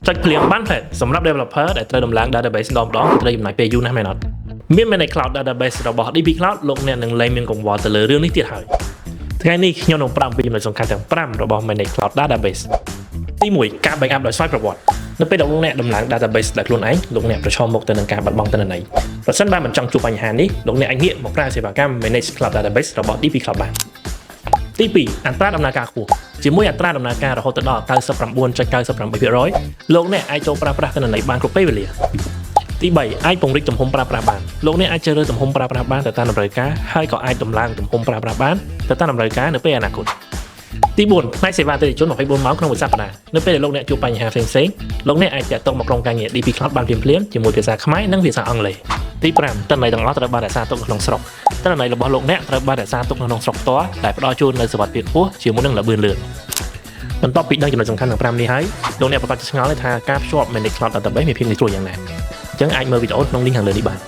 ចុចភ្លាមបានផ្លែសម្រាប់ developer ដែលត្រូវដំឡើង database ម្ដងត្រូវចំណាយពេលយូរណាស់មែនអត់មាន Managed Cloud Database របស់ DB Cloud លោកអ្នកនឹងលែងមានកង្វល់ទៅលើរឿងនេះទៀតហើយថ្ងៃនេះខ្ញុំនឹងប្រាប់ពីចំណុចសំខាន់ទាំង5របស់ Managed Cloud Database ទី1ការ backup ដោយស្វ័យប្រវត្តិនៅពេលដែលលោកអ្នកដំឡើង database ដោយខ្លួនឯងលោកអ្នកប្រឈមមុខទៅនឹងការបាត់បង់ទិន្នន័យប្រសិនបើមិនចង់ជួបបញ្ហានេះលោកអ្នកអាចងាកមកប្រើសេវាកម្ម Managed Cloud Database របស់ DB Cloud បានទី2អត្រាដំណើរការខ្ពស់ជាមួយអត្រាដំណើរការរហូតដល់ 99.98% លោកអ្នកអាចចូលប្រើប្រាស់ទិន្នន័យបានគ្រប់ពេលវេលាទី3អាចពង្រីកទំហំប្រើប្រាស់បានលោកអ្នកអាចជ្រើសរើសទំហំប្រើប្រាស់បានទៅតាមតម្រូវការហើយក៏អាចដំឡើងទំហំប្រើប្រាស់បានទៅតាមតម្រូវការនៅពេលអនាគតទី4ផ្នែកសេវាអតិថិជន24ម៉ោងក្នុងមួយសប្តាហ៍នៅពេលដែលលោកអ្នកជួបបញ្ហាផ្សេងៗលោកអ្នកអាចតាក់ទងមកក្រុមការងារ DB Cloud បានភ្លាមៗជាមួយភាសាខ្មែរនិងភាសាអង់គ្លេសទី5ទិន្នន័យទាំងអស់ត្រូវបានរក្សាទុកក្នុងស្រុកទិន្នន័យរបស់លោកអ្នកត្រូវបានរក្សាទុកក្នុងស្រុកផ្ទាល់ដែលផ្ដល់ជូននូវសុវត្ថិភាពខ្ពស់ជាមួយនឹងល្បឿនលឿនបន្ទាប់ពីដឹងចំណុចសំខាន់ទាំង5នេះហើយលោកអ្នកប្រកាសឆ្ងល់ថាការភ្ជាប់ Managed Cloud Database មានភាពងាយស្រួលយ៉ាងណាអញ្ចឹងអាចមើលវីដេអូក្នុង link ខាងលើនេះបាន